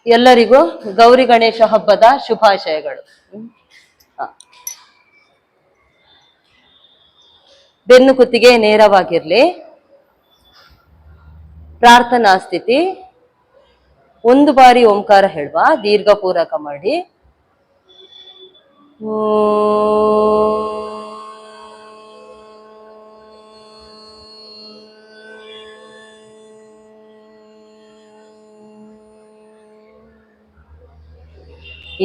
ಎಲ್ಲರಿಗೂ ಗೌರಿ ಗಣೇಶ ಹಬ್ಬದ ಶುಭಾಶಯಗಳು. ಬೆನ್ನು ಕುತ್ತಿಗೆ ನೇರವಾಗಿರ್ಲಿ. ಪ್ರಾರ್ಥನಾ ಸ್ಥಿತಿ. ಒಂದು ಬಾರಿ ಓಂಕಾರ ಹೇಳುವ, ದೀರ್ಘ ಪೂರಕ ಮಾಡಿ.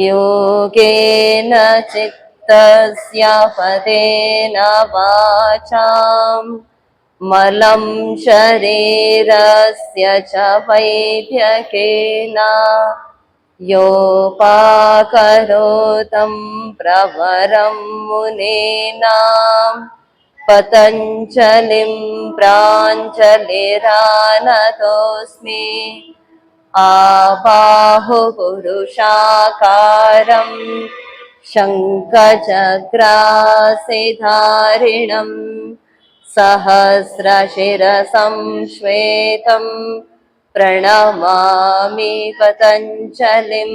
ಯೋಗೇನ ಚಿತ್ತಸ್ಯ ಪದೇನ ವಾಚಾಂ ಮಲಂ ಶರೀರಸ್ಯ ಚ ವೈದ್ಯಕೇನ ಯೋಪಾಕರೋತಂ ಪ್ರವರಂ ಮುನೀನಾಂ ಪತಂಜಲಿಂ ಪ್ರಾಂಜಲಿರಾನತೋಸ್ಮಿ. ಆಬಾಹು ಪುರುಷಾಕಾರಂ ಶಂಖಚಕ್ರಾಸಿಧಾರಿಣಂ ಸಹಸ್ರಶಿರಸಂ ಶ್ವೇತಂ ಪ್ರಣಮಾಮಿ ಪತಂಜಲಿಂ.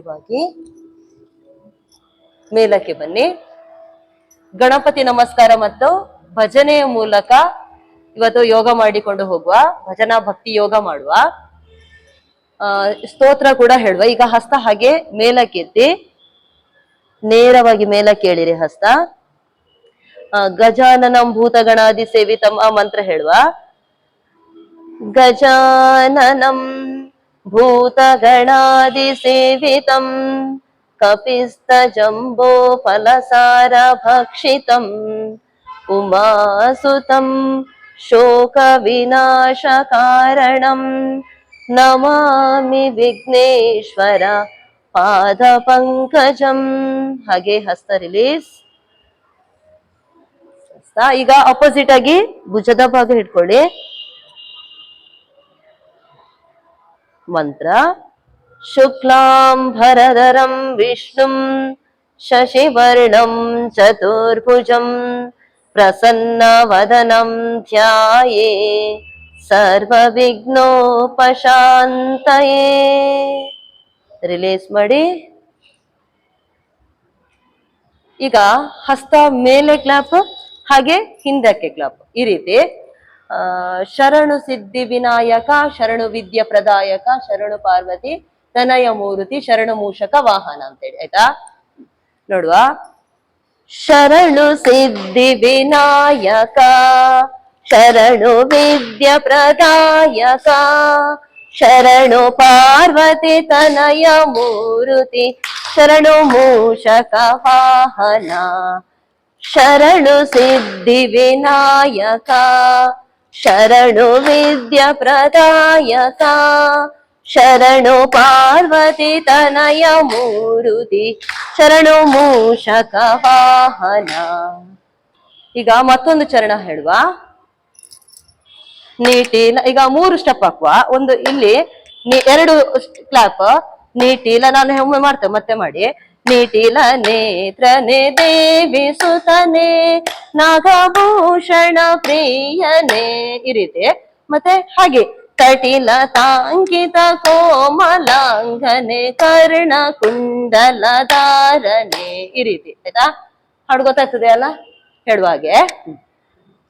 ಬಾಗಿ ಮೇಲಕ್ಕೆ ಬನ್ನಿ. ಗಣಪತಿ ನಮಸ್ಕಾರ ಮತ್ತು ಭಜನೆಯ ಮೂಲಕ ಇವತ್ತು ಯೋಗ ಮಾಡಿಕೊಂಡು ಹೋಗುವ, ಭಜನಾ ಭಕ್ತಿ ಯೋಗ ಮಾಡುವ. ಸ್ತೋತ್ರ ಕೂಡ ಹೇಳುವ. ಈಗ ಹಸ್ತ ಹಾಗೆ ಮೇಲಕ್ಕೆತ್ತಿ ನೇರವಾಗಿ ಮೇಲಕ್ಕೆ ಎಳಿರಿ ಹಸ್ತ. ಗಜಾನನಂ ಭೂತಗಣಾದಿ ಸೇವಿತಂ ಆ ಮಂತ್ರ ಹೇಳುವ. ಗಜಾನನಂ ಭೂತಗಣಾದಿ ಸೇವಿತಂ ಕಪಿಸ್ತ ಜಂಬೋ ಫಲಸಾರ ಭಕ್ಷಿತಂ ಉಮಾಸುತಂ ಶೋಕ ವಿನಾಶ ಕಾರಣಂ ನಮಾಮಿ ವಿಘ್ನೇಶ್ವರ ಪಾದ ಪಂಕಜಂ. ಹಾಗೆ ಹಸ್ತ ರಿಲೀಸ್. ಈಗ ಅಪೋಸಿಟ್ ಆಗಿ ಭುಜದ ಭಾಗ ಹಿಡ್ಕೊಳ್ಳಿ. ಮಂತ್ರ. ಶುಕ್ಲಾಂ ಭರಧರಂ ವಿಷ್ಣುಂ ಶಶಿವರ್ಣಂ ಚತುರ್ಭುಜಂ ಪ್ರಸನ್ನವದನಂ ಧ್ಯಾಯೇ ಸರ್ವವಿಘ್ನೋಪಶಾಂತಯೇ. ರಿಲೀಸ್ ಮಾಡಿ. ಈಗ ಹಸ್ತ ಮೇಲೆ ಕ್ಲಾಪ್, ಹಾಗೆ ಹಿಂದಕ್ಕೆ ಕ್ಲಾಪ್. ಈ ರೀತಿ ಶರಣು ಸಿದ್ಧಿ ವಿನಾಯಕ, ಶರಣು ವಿದ್ಯ ಪ್ರದಾಯಕ, ಶರಣು ಪಾರ್ವತಿ ತನಯ ಮೂರುತಿ, ಶರಣು ಮೂಷಕ ವಾಹನ ಅಂತೇಳಿ. ಆಯ್ತಾ? ನೋಡುವ. ಶರಣು ಸಿದ್ಧಿ ವಿನಾಯಕ, ಶರಣು ವಿದ್ಯ ಪ್ರದಾಯಕ, ಶರಣು ಪಾರ್ವತಿ ತನಯ ಮೂರುತಿ, ಶರಣು ಮೂಷಕ ವಾಹನ. ಶರಣು ಸಿದ್ಧಿ ವಿನಾಯಕ, ಶರಣು ವಿದ್ಯ ಪ್ರದಾಯಕ, ಶರಣು ಪಾರ್ವತಿ ತನಯ ಮೂರುತಿ, ಶರಣು ಮೂಷಕ ವಾಹನ. ಈಗ ಮತ್ತೊಂದು ಚರಣ ಹೇಳುವ. ನೀಟಿಲ. ಈಗ 3 ಸ್ಟೆಪ್ ಹಾಕುವ. ಒಂದು ಇಲ್ಲಿ 2 ಕ್ಲಾಪ್. ನೀಟಿಲ. ನಾನು ಒಮ್ಮೆ ಮಾಡ್ತೇನೆ, ಮತ್ತೆ ಮಾಡಿ. ನೀಟಿಲ ನೇತ್ರನೆ ದೇವಿ ಸುತನೆ ನಾಗಭೂಷಣ ಪ್ರಿಯನೇ. ಈ ರೀತಿ. ಮತ್ತೆ ಹಾಗೆ ಕಟಿಲ ತಾಂಕಿತ ಕೋಮಲಾಂಗನೆ ಕರ್ಣ ಕುಂಡಲ ಧಾರನೆ. ಈ ರೀತಿ. ಆಯ್ತಾ? ಹಾಡು ಗೊತ್ತಾಗ್ತದೆ ಅಲ್ಲ ಹೇಳುವಾಗೆ.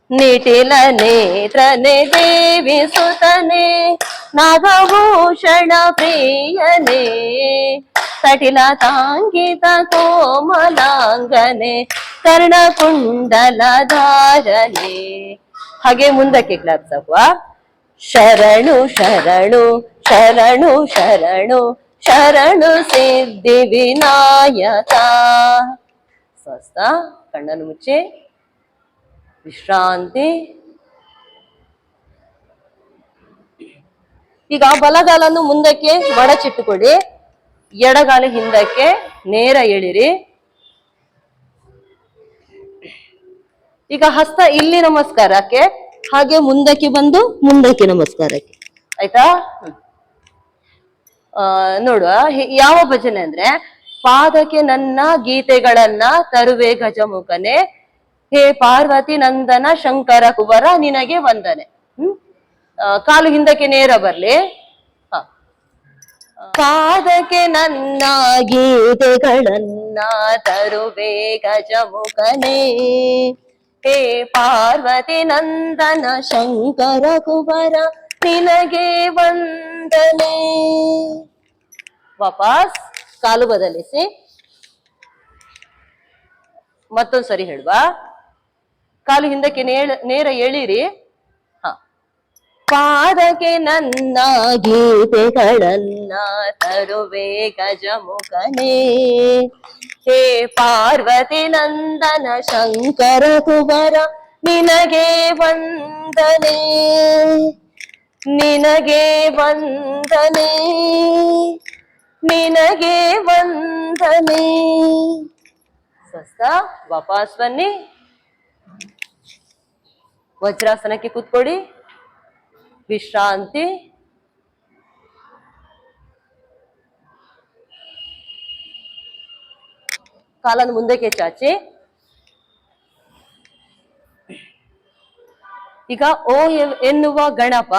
ನಿಟಿಲ ನೇತ್ರನೆ ದೇವಿ ಸುತನೆ ನಾಗಭೂಷಣ ಪ್ರಿಯನೇ ಸಟಿಲ ತಾಂಗಿತ ಕೋಮಲಾಂಗನೆ ಕರ್ಣಕುಂಡಲ ಧಾರನೆ. ಹಾಗೆ ಮುಂದಕ್ಕೆ ಕ್ಲಾಪ್ಸ್ ಹಾಕುವ. ಶರಣು ಶರಣು ಶರಣು ಶರಣು ಶರಣು ಸಿದ್ಧಿ ವಿನಾಯಕ. ಸ್ವಸ್ಥ. ಕಣ್ಣನ್ನು ಮುಚ್ಚಿ ವಿಶ್ರಾಂತಿ. ಈಗ ಬಲಗಾಲನ್ನು ಮುಂದಕ್ಕೆ ಮಡಚಿಟ್ಟುಕೊಡಿ, ಎಡಗಾಲ ಹಿಂದಕ್ಕೆ ನೇರ ಎಳಿರಿ. ಈಗ ಹಸ್ತ ಇಲ್ಲಿ ನಮಸ್ಕಾರಕ್ಕೆ, ಹಾಗೆ ಮುಂದಕ್ಕೆ ಬಂದು ಮುಂದಕ್ಕೆ ನಮಸ್ಕಾರಕ್ಕೆ. ಆಯ್ತಾ? ನೋಡುವ ಯಾವ ಭಜನೆ ಅಂದ್ರೆ, ಪಾದಕ್ಕೆ ನನ್ನ ಗೀತೆಗಳನ್ನ ತರುವೆ ಗಜಮುಖನೆ, ಹೇ ಪಾರ್ವತಿ ನಂದನ ಶಂಕರ ಕುವರ ನಿನಗೆ ವಂದನೆ. ಕಾಲು ಹಿಂದಕ್ಕೆ ನೇರ ಬರ್ಲಿ. ಪಾದಕ್ಕೆ ನನ್ನ ಗೀತೆಗಳನ್ನ ತರುವೆ ಗಜಮುಖನೇ. ಹೇ ಪಾರ್ವತಿ ನಂದನ ಶಂಕರ ಕುವರ ನಿನಗೆ ವಂದನೆ. ವಾಪಸ್ ಕಾಲು ಬದಲಿಸಿ ಮತ್ತೊಂದ್ಸರಿ ಹೇಳುವ. ಕಾಲು ಹಿಂದಕ್ಕೆ ನೇರ ಎಳಿರಿ. ಹ, ಪಾದಕ್ಕೆ ನನ್ನ ಗೀತೆಗಳನ್ನ ತರುವೆ ಗಜಮುಖನೇ. ಹೇ ಪಾರ್ವತಿ ನಂದನ ಶಂಕರ ಕುವರ ನಿನಗೆ ವಂದನೆ. ನಿನಗೆ ವಂದನೆ. ನಿನಗೆ ವಂದನೆ. ಸ್ವಸ್ಥ. ವಾಪಸ್ ಬನ್ನಿ. ವಜ್ರಾಸನಕ್ಕೆ ಕೂತ್ಕೊಳ್ಳಿ. ವಿಶ್ರಾಂತಿ. ಕಾಲನ್ನು ಮುಂದಕ್ಕೆ ಚಾಚಿ. ಈಗ ಓ ಎನ್ನುವ ಗಣಪ,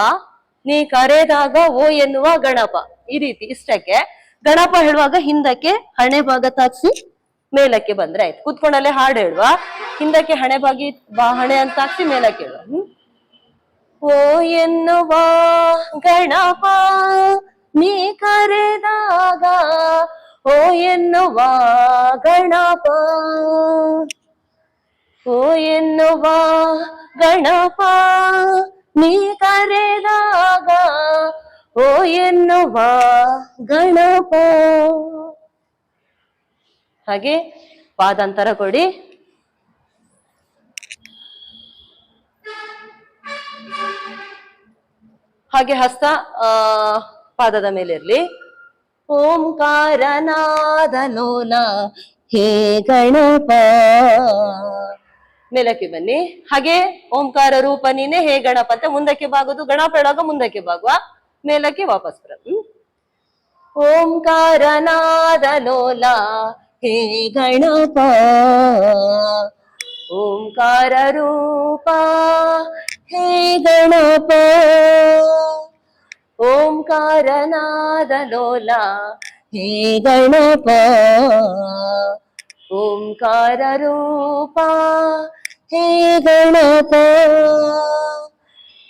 ನೀ ಕರೆದಾಗ ಓ ಎನ್ನುವ ಗಣಪ. ಈ ರೀತಿ ಇಷ್ಟಕ್ಕೆ ಗಣಪ ಹೇಳುವಾಗ ಹಿಂದಕ್ಕೆ ಹಣೆ ಭಾಗ ತಾಕ್ಸಿ ಮೇಲಕ್ಕೆ ಬಂದ್ರೆ ಆಯ್ತು. ಕೂತ್ಕೊಂಡಲ್ಲೇ ಹಾಡು ಹೇಳುವ. ಹಿಂದಕ್ಕೆ ಹಣೆ ಅಂತ ತಾಕ್ಸಿ ಮೇಲಕ್ಕೆ ಹೇಳುವ. ಓ ಎನ್ನುವ ಗಣಪ ನೀ ಕರೆದಾಗ ಓ ಎನ್ನುವ ಗಣಪ. ಓ ಎನ್ನುವ ಗಣಪ ನೀ ಕರೆದಾಗ ಓ ಎನ್ನುವ ಗಣಪ. ಹಾಗೆ ಪಾದಾಂತರ ಕೊಡಿ. ಹಾಗೆ ಹಸ್ತ ಪಾದದ ಮೇಲೆ ಇರ್ಲಿ. ಓಂಕಾರನಾದ ಲೋಲ ಹೇ ಗಣಪ. ಮೇಲಕ್ಕೆ ಬನ್ನಿ. ಹಾಗೆ ಓಂಕಾರ ರೂಪ ನೀನೆ ಹೇ ಗಣಪ ಅಂತ ಮುಂದಕ್ಕೆ ಬಾಗುದು. ಗಣಪ ಹೇಳುವಾಗ ಮುಂದಕ್ಕೆ ಬಾಗುವ, ಮೇಲಕ್ಕೆ ವಾಪಸ್ ಬರ. ಓಂಕಾರನಾದ ಲೋಲ ಹೇ ಗಣಪ. ಓಂಕಾರ ರೂಪ ಹೇ ಗಣಪ. ಓಂಕಾರನಾದ ಲೋಲ ಹೇ ಗಣಪ. ಓಂಕಾರ ರೂಪ ಹೇ ಗಣಪ.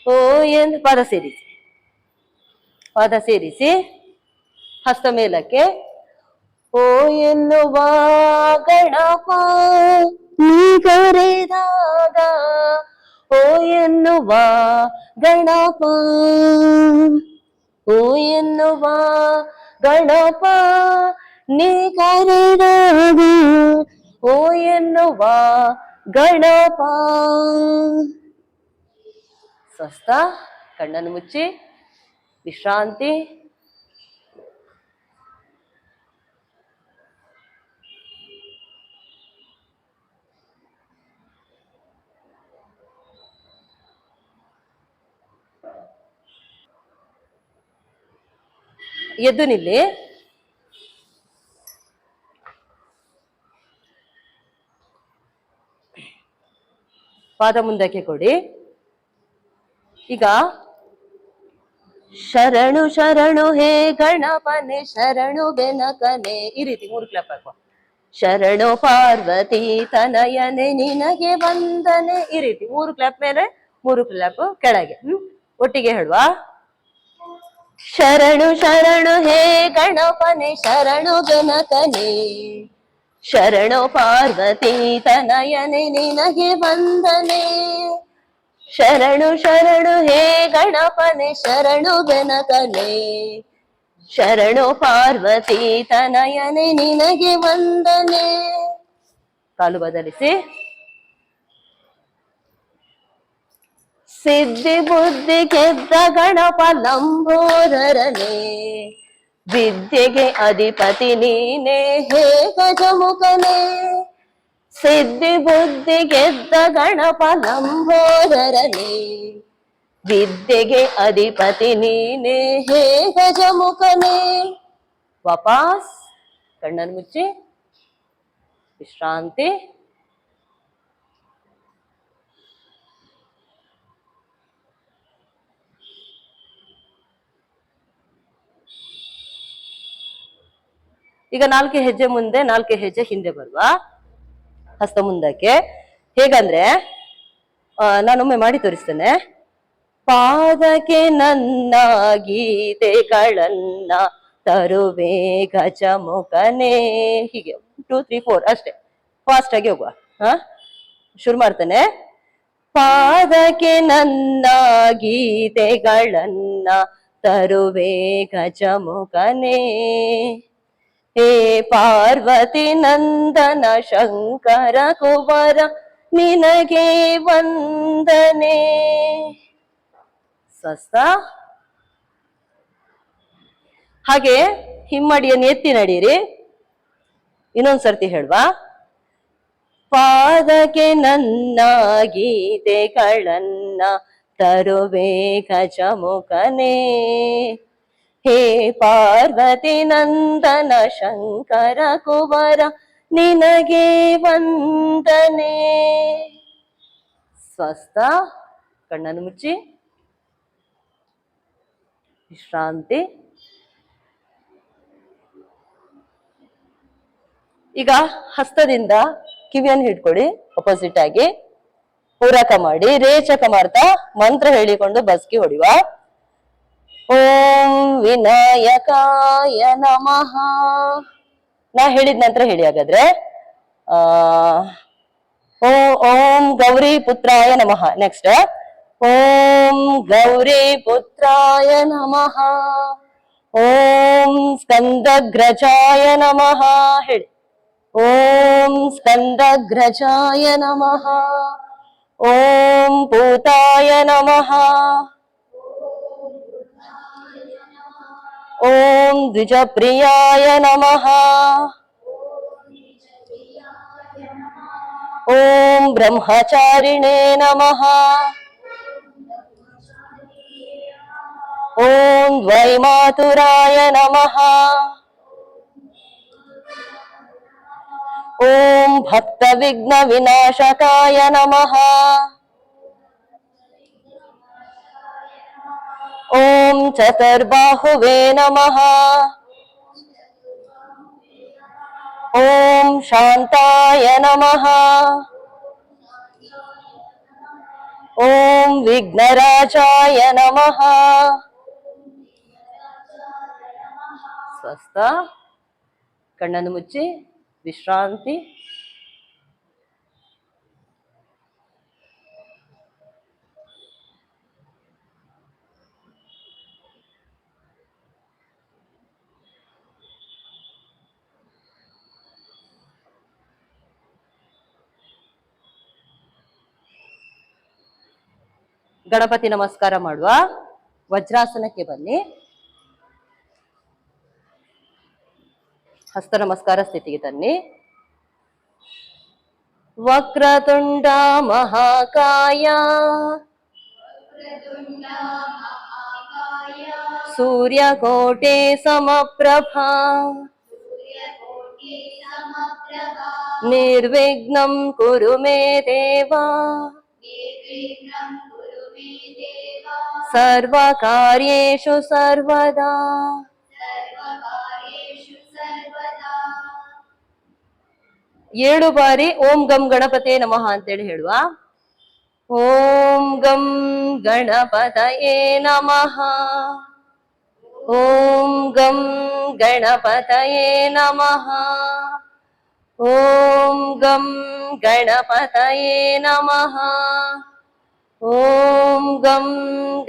ಓ ಎಂದು ಪಾದ ಸೇರಿಸಿ. ಪಾದ ಸೇರಿಸಿ ಹಸ್ತ ಮೇಲಕ್ಕೆ. ಓ ಎನ್ನುವ ಗಣಪ ನೀ ಕರೆದಾಗ ಓ ಎನ್ನುವ ಗಣಪ. ಓ ಎನ್ನುವ ಗಣಪ ನೀ ಕರೆದಾಗ ಓ ಎನ್ನುವ ಗಣಪ. ಸ್ವಸ್ಥ. ಕಣ್ಣನ್ನು ಮುಚ್ಚಿ ವಿಶ್ರಾಂತಿ. ಎದ್ದು ನಿಲ್ಲಿ. ಪಾದ ಮುಂದಕ್ಕೆ ಕೊಡಿ. ಈಗ ಶರಣು ಶರಣು ಹೇ ಗಣಪನೆ ಶರಣು ಬೆನಕನೆ. ಈ ರೀತಿ 3 ಕ್ಲಾಪ್ ಹಾಕುವ. ಶರಣು ಪಾರ್ವತಿ ತನಯನೆ ನಿನಗೆ ವಂದನೆ. ಈ ರೀತಿ 3 ಕ್ಲಾಪ್ ಮೇಲೆ 3 ಕ್ಲಾಪ್ ಕೆಳಗೆ. ಒಟ್ಟಿಗೆ ಹೇಳುವ. ಶರಣು ಶರಣು ಹೇ ಗಣಪನೆ ಶರಣು ಬೆನಕನೆ. ಶರಣು ಪಾರ್ವತಿ ತನಯನೆ ನಿನಗೆ ವಂದನೆ. ಶರಣು ಶರಣು ಹೇ ಗಣಪನೆ ಶರಣು ಬೆನಕನೆ. ಶರಣು ಪಾರ್ವತಿ ತನಯನೆ ನಿನಗೆ ವಂದನೆ. ಕಾಲು ಬದಲಿಸಿ. ಸಿದ್ಧಿ ಬುದ್ಧಿ ಗೆದ್ದ ಗಣಪ ಲಂಬೋದರನೇ. ವಿದ್ಯೆಗೆ ಅಧಿಪತಿ ನೀನೆ ಹೇ ಗಜಮುಖನೇ. ಸಿದ್ಧಿ ಬುದ್ಧಿ ಗೆದ್ದ ಗಣಪ ಲಂಬೋದರನೇ. ವಿದ್ಯೆಗೆ ಅಧಿಪತಿ ನೀನೆ ಹೇ ಗಜಮುಖನೇ. ವಾಪಸ್ ಕಣ್ಣನ್ನು ಮುಚ್ಚಿ ವಿಶ್ರಾಂತಿ. ಈಗ 4 ಹೆಜ್ಜೆ ಮುಂದೆ 4 ಹೆಜ್ಜೆ ಹಿಂದೆ ಬರುವ ಹಸ್ತ ಮುಂದಕ್ಕೆ. ಹೇಗಂದ್ರೆ ನಾನೊಮ್ಮೆ ಮಾಡಿ ತೋರಿಸ್ತೇನೆ. ಪಾದಕ್ಕೆ ನನ್ನ ಗೀತೆಗಳನ್ನ ತರುವೆ ಗಜಮುಖನೇ. ಹೀಗೆ 2 3 4 ಅಷ್ಟೇ, ಫಾಸ್ಟ್ ಆಗಿ ಹೋಗುವ. ಶುರು ಮಾಡ್ತೇನೆ. ಪಾದಕ್ಕೆ ನನ್ನ ಗೀತೆಗಳನ್ನ ತರುವೆ ಗಜಮುಖನೇ. ಹೇ ಪಾರ್ವತಿ ನಂದನ ಶಂಕರ ಕುವರ ನಿನಗೆ ವಂದನೆ. ಸ್ವಸ್ಥ. ಹಾಗೆ ಹಿಮ್ಮಡಿಯನ್ನು ಎತ್ತಿ ನಡೀರಿ. ಇನ್ನೊಂದ್ಸರ್ತಿ ಹೇಳುವ. ಪಾದಕ್ಕೆ ನನ್ನ ಗೀತೆಗಳನ್ನ ತರುವೆ ಗಜಮುಖನೇ. ಹೇ ಪಾರ್ವತಿ ನಂದನ ಶಂಕರ ಕುವರ ನಿನಗೆ ವಂದನೆ. ಸ್ವಸ್ಥ. ಕಣ್ಣನ್ನು ಮುಚ್ಚಿ ವಿಶ್ರಾಂತಿ. ಈಗ ಹಸ್ತದಿಂದ ಕಿವಿಯನ್ನು ಹಿಡ್ಕೊಡಿ, ಅಪೋಸಿಟ್ ಆಗಿ ಪೂರಕ ಮಾಡಿ ರೇಚಕ ಮಾಡ್ತಾ ಮಂತ್ರ ಹೇಳಿಕೊಂಡು ಬಸ್ಕಿ ಹೊಡಿವ. ಓಂ ವಿನಾಯಕಾಯ ನಮಃ. ನಾ ಹೇಳಿದ ನಂತರ ಹೇಳಿ. ಹಾಗಾದ್ರೆ ಓಂ ಗೌರಿ ಪುತ್ರಾಯ ನಮಃ. ನೆಕ್ಸ್ಟ್ ಓಂ ಗೌರಿ ಪುತ್ರಾಯ ನಮಃ. ಓಂ ಸ್ಕಂದಗ್ರಜಾಯ ನಮಃ. ಹೇಳಿ. ಓಂ ಸ್ಕಂದಗ್ರಜಾಯ ನಮಃ. ಓಂ ಭೂತಾಯ ನಮಃ. ಓಂ ದ್ವಿಜಪ್ರಿಯಾಯ ನಮಃ. ಓಂ ಬ್ರಹ್ಮಚಾರಿಣೇ ನಮಃ. ಓಂ ದ್ವೈಮಾತುರಾಯ ನಮಃ. ಓಂ ಭಕ್ತ ವಿಘ್ನ ವಿನಾಶಕಾಯ ನಮಃ. ಓಂ ಚತುರ್ಬಾಹುವೇ ನಮಃ. ಓಂ ಶಾಂತಾಯ ನಮಃ. ಓಂ ವಿಘ್ನರಾಜಾಯ ನಮಃ. ಸ್ವಸ್ಥ. ಕಣ್ಣನ್ನು ಮುಚ್ಚಿ ವಿಶ್ರಾಂತಿ. ಗಣಪತಿ ನಮಸ್ಕಾರ ಮಾಡುವ. ವಜ್ರಾಸನಕ್ಕೆ ಬನ್ನಿ. ಹಸ್ತ ನಮಸ್ಕಾರ ಸ್ಥಿತಿಗೆ ತನ್ನಿ. ವಕ್ರತುಂಡ ಮಹಾಕಾಯ ಸೂರ್ಯಕೋಟೆ ಸಮಪ್ರಭಾ ನಿರ್ವಿಘ್ನಂ ಕುರು ಮೇ ದೇವ ಸರ್ವಕಾರ್ಯೇಷು ಸರ್ವದಾ. 7 ಬಾರಿ ಓಂ ಗಂ ಗಣಪತೇ ನಮಃ ಅಂತೇಳಿ ಹೇಳುವ. ಓಂ ಗಂ ಗಣಪತಯೇ ನಮಃ. ಓಂ ಗಂ ಗಣಪತಯೇ ನಮಃ. ಓಂ ಗಂ ಗಣಪತಯೇ ನಮಃ. ಓಂ ಗಂ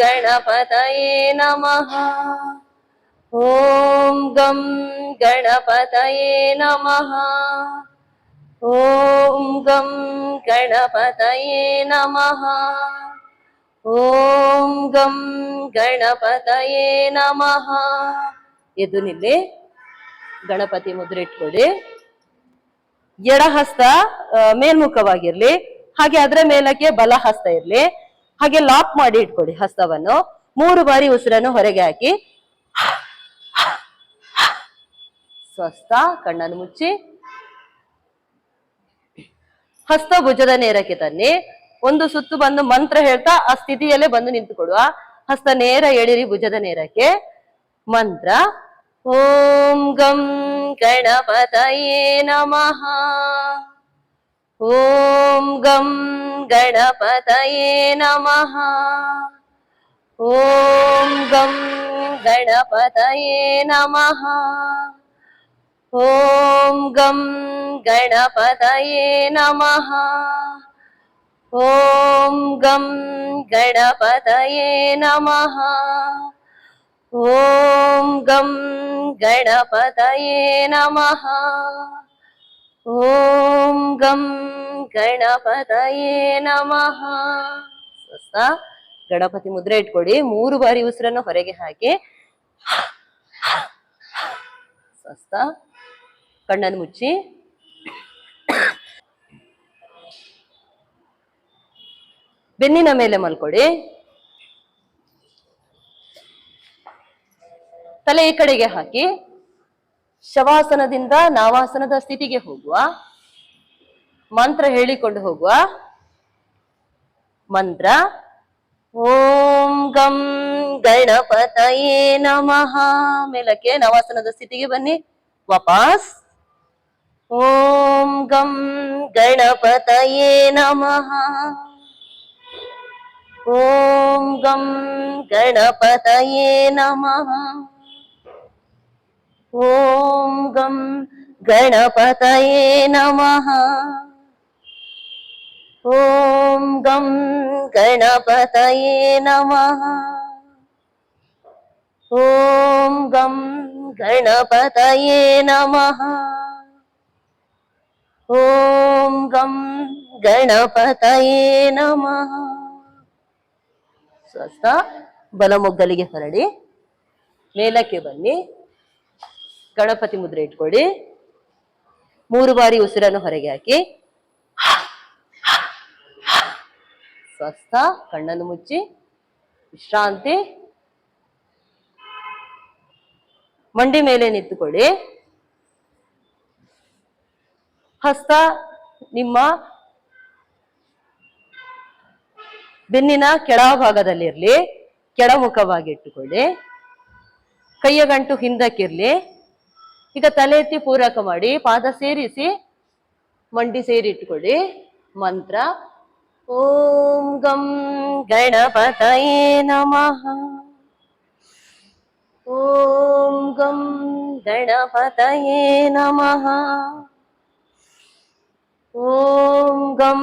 ಗಣಪತಯೇ ನಮಃ. ಓಂ ಗಂ ಗಣಪತಯೇ ನಮಃ. ಓಂ ಗಂ ಗಣಪತಯೇ ನಮಃ. ಓಂ ಗಂ ಗಣಪತಯೇ ನಮಃ. ಎದ್ದು ನಿಲ್ಲಿ. ಗಣಪತಿ ಮುದ್ರೆ ಇಟ್ಕೊಳ್ಳಿ. ಎಡ ಹಸ್ತ ಮೇಲ್ಮುಖವಾಗಿರ್ಲಿ. ಹಾಗೆ ಅದರ ಮೇಲಕ್ಕೆ ಬಲ ಹಸ್ತ ಇರ್ಲಿ. ಹಾಗೆ ಲಾಕ್ ಮಾಡಿ ಇಟ್ಕೊಳ್ಳಿ ಹಸ್ತವನ್ನು. 3 ಬಾರಿ ಉಸಿರನ್ನು ಹೊರಗೆ ಹಾಕಿ ಸ್ವಸ್ಥ. ಕಣ್ಣನ್ನು ಮುಚ್ಚಿ ಹಸ್ತ ಭುಜದ ನೇರಕ್ಕೆ ತನ್ನಿ. 1 ಸುತ್ತು ಬಂದು ಮಂತ್ರ ಹೇಳ್ತಾ ಆ ಸ್ಥಿತಿಯಲ್ಲೇ ಬಂದು ನಿಂತುಕೊಡುವ. ಹಸ್ತ ನೇರ ಎಳಿರಿ ಭುಜದ ನೇರಕ್ಕೆ. ಮಂತ್ರ ಓಂ ಗಂ ಗಣಪತಯೇ ನಮಃ. ಓಂ ಗಂ ಗಣಪತಯೇ ನಮಃ. ಓಂ ಗಂ ಗಣಪತಯೇ ನಮಃ. ಓಂ ಗಂ ಗಣಪತಯೇ ನಮಃ. ಓಂ ಗಂ ಗಣಪತಯೇ ನಮಃ. ಓಂ ಗಂ ಗಣಪತಯೇ ನಮಃ. ಓಂ ಗಂ ಗಣಪತಯೇ ನಮಃ. ಸ್ವಸ್ಥ. ಗಣಪತಿ ಮುದ್ರೆ ಇಟ್ಕೊಡಿ. 3 ಬಾರಿ ಉಸಿರನ್ನು ಹೊರಗೆ ಹಾಕಿ ಸ್ವಸ್ಥ. ಕಣ್ಣನ್ನು ಮುಚ್ಚಿ. ಬೆನ್ನಿನ ಮೇಲೆ ಮಲ್ಕೊಡಿ. ತಲೆ ಈ ಕಡೆಗೆ ಹಾಕಿ ಶವಾಸನದಿಂದ ನಾವಾಸನದ ಸ್ಥಿತಿಗೆ ಹೋಗುವ. ಮಂತ್ರ ಹೇಳಿಕೊಂಡು ಹೋಗುವ. ಮಂತ್ರ ಓಂ ಗಂ ಗಣಪತಯೇ ನಮಃ. ಮೇಲಕ್ಕೆ ನವಾಸನದ ಸ್ಥಿತಿಗೆ ಬನ್ನಿ. ವಾಪಸ್. ಓಂ ಗಂ ಗಣಪತಯೇ ನಮಃ. ಓಂ ಗಂ ಗಣಪತಯೇ ನಮಃ. ಓಂ ಗಂ ಗಣಪತಯೇ ನಮಃ. ಓಂ ಗಂ ಗಣಪತಯೇ ನಮಃ. ಓಂ ಗಂ ಗಣಪತಯೇ ನಮಃ. ಓಂ ಗಂ ಗಣಪತಯೇ ನಮಃ. ಸ್ವಸ್ಥ. ಬಲಮೊಗ್ಗಲಿಗೆ ಹೊರಡಿ. ಮೇಲಕ್ಕೆ ಬನ್ನಿ. ಗಣಪತಿ ಮುದ್ರೆ ಇಟ್ಕೊಳ್ಳಿ. 3 ಬಾರಿ ಉಸಿರನ್ನು ಹೊರಗೆ ಹಾಕಿ ಸ್ವಸ್ಥ. ಕಣ್ಣನ್ನು ಮುಚ್ಚಿ ವಿಶ್ರಾಂತಿ. ಮಂಡಿ ಮೇಲೆ ನಿಂತುಕೊಳ್ಳಿ. ಹಸ್ತ ನಿಮ್ಮ ಬೆನ್ನಿನ ಕೆಳಭಾಗದಲ್ಲಿರ್ಲಿ. ಕೆಳಮುಖವಾಗಿ ಇಟ್ಟುಕೊಳ್ಳಿ. ಕೈಯ ಗಂಟು ಹಿಂದಕ್ಕಿರ್ಲಿ. ಈಗ ತಲೆ ಎತ್ತಿ ಪೂರಕ ಮಾಡಿ ಪಾದ ಸೇರಿಸಿ ಮಂಡಿ ಸೇರಿ ಇಟ್ಟುಕೊಳ್ಳಿ. ಮಂತ್ರ ಓಂ ಗಂ ಗಣಪತಯೇ ನಮಃ. ಓಂ ಗಂ ಗಣಪತಯೇ ನಮಃ. ಓಂ ಗಂ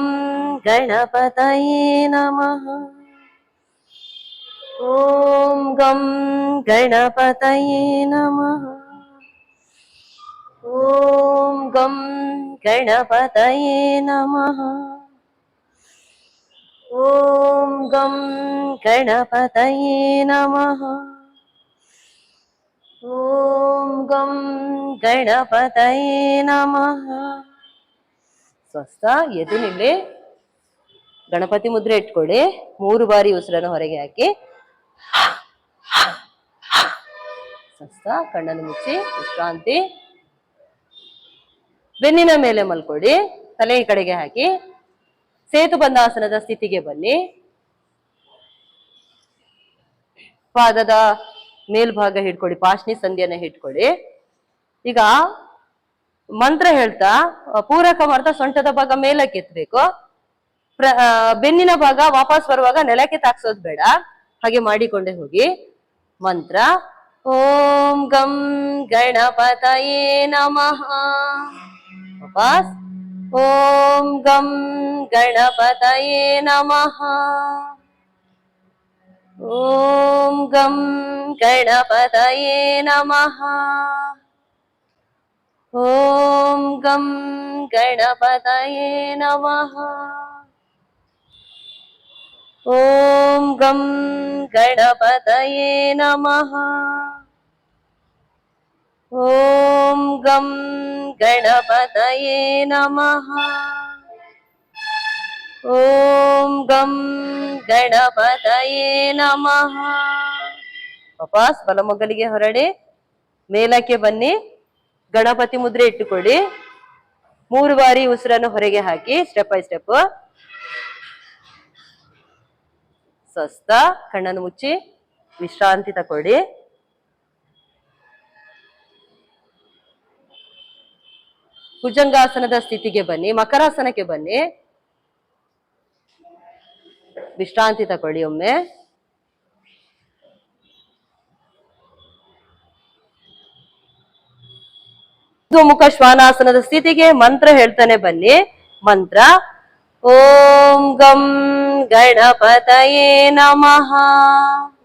ಗಣಪತಯೇ ನಮಃ. ಓಂ ಗಂ ಗಣಪತಯೇ ನಮಃ. ಓಂ ಗಂ ಗಣಪತಯೇ ನಮಃ. ಓಂ ಗಂ ಗಣಪತಯೇ ನಮಃ. ಓಂ ಗಂ ಗಣಪತಯೇ ನಮಃ. ಸ್ವಸ್ಥ. ಎದು ನಿಲ್ಲಿ. ಗಣಪತಿ ಮುದ್ರೆ ಇಟ್ಕೊಳ್ಳಿ. 3 ಬಾರಿ ಉಸಿರನ್ನು ಹೊರಗೆ ಹಾಕಿ ಸ್ವಸ್ಥ. ಕಣ್ಣನ್ನು ಮುಚ್ಚಿ ವಿಶ್ರಾಂತಿ. ಬೆನ್ನಿನ ಮೇಲೆ ಮಲ್ಕೊಡಿ. ತಲೆ ಈ ಕಡೆಗೆ ಹಾಕಿ ಸೇತುಬಂಧಾಸನದ ಸ್ಥಿತಿಗೆ ಬನ್ನಿ. ಪಾದದ ಮೇಲ್ಭಾಗ ಹಿಡ್ಕೊಳ್ಳಿ. ಪಾಶ್ನಿ ಸಂಧಿಯನ್ನ ಹಿಡ್ಕೊಳ್ಳಿ. ಈಗ ಮಂತ್ರ ಹೇಳ್ತಾ ಪೂರಕ ಮಾಡ್ತಾ ಸೊಂಟದ ಭಾಗ ಮೇಲಕ್ಕೆ ಎತ್ತಬೇಕು. ಬೆನ್ನಿನ ಭಾಗ ವಾಪಸ್ ಬರುವಾಗ ನೆಲಕ್ಕೆ ತಾಕ್ಸೋದು ಬೇಡ. ಹಾಗೆ ಮಾಡಿಕೊಂಡೇ ಹೋಗಿ. ಮಂತ್ರ ಓಂ ಗಂ ಗಣಪತಯೇ ನಮಃ. ವಾಪಸ್. ಓಂ ಗಂ ಗಣಪತಯೇ ನಮಃ. ಓಂ ಗಂ ಗಣಪತಯೇ ನಮಃ. ಓಂ ಗಂ ಗಣಪತಯೇ ನಮಃ. ಓಂ ಗಂ ಗಣಪತಯೇ ನಮಃ. ಓಂ ಗಂ ಗಣಪತಯೇ ನಮಃ. ಓಂ ಗಂ ಗಣಪತಯೇ ನಮಃ. ವಾಪಸ್ ಬಲಮೊಗ್ಗಲಿಗೆ ಹೊರಡಿ. ಮೇಲಕ್ಕೆ ಬನ್ನಿ. ಗಣಪತಿ ಮುದ್ರೆ ಇಟ್ಟುಕೊಳ್ಳಿ. 3 ಬಾರಿ ಉಸಿರನ್ನು ಹೊರಗೆ ಹಾಕಿ ಸ್ಟೆಪ್ ಬೈ ಸ್ಟೆಪ್. ಸ್ವಸ್ಥ. ಕಣ್ಣನ್ನು ಮುಚ್ಚಿ ವಿಶ್ರಾಂತಿ ತಕೊಳ್ಳಿ. ಭುಜಂಗಾಸನದ ಸ್ಥಿತಿಗೆ ಬನ್ನಿ, ಮಕರಾಸನಕ್ಕೆ ಬನ್ನಿ. ವಿಶ್ರಾಂತಿ ತಗೊಳ್ಳಿ ಒಮ್ಮೆ. ಊರ್ಧ್ವಮುಖ ಶ್ವಾನಾಸನದ ಸ್ಥಿತಿಗೆ ಮಂತ್ರ ಹೇಳ್ತಾನೆ ಬನ್ನಿ. ಮಂತ್ರ ಓಂ ಗಂ ಗಣಪತಯೇ ನಮಃ.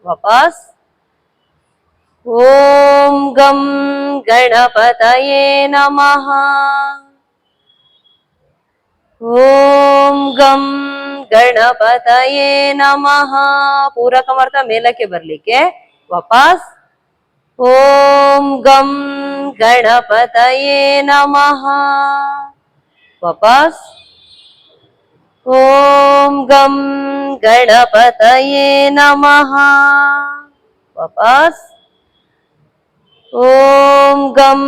ವಾಪಸ್ ಓಂ ಗಂ ಗಣಪತಯೇ ನಮಃ. ಓಂ ಗಂ ಗಣಪತಯೇ ನಮಃ. ಪೂರಕ ಮಾರ್ಗ ಮೇಲಕ್ಕೆ ಬರ್ಲಿಕ್ಕೆ. ವಾಪಸ್ ಓಂ ಗಂ ಗಣಪತಯೇ ನಮಃ. ವಾಪಸ್ ಓಂ ಗಂ ಗಣಪತಯೇ ನಮಃ. ವಾಪಸ್ ಓಂ ಗಂ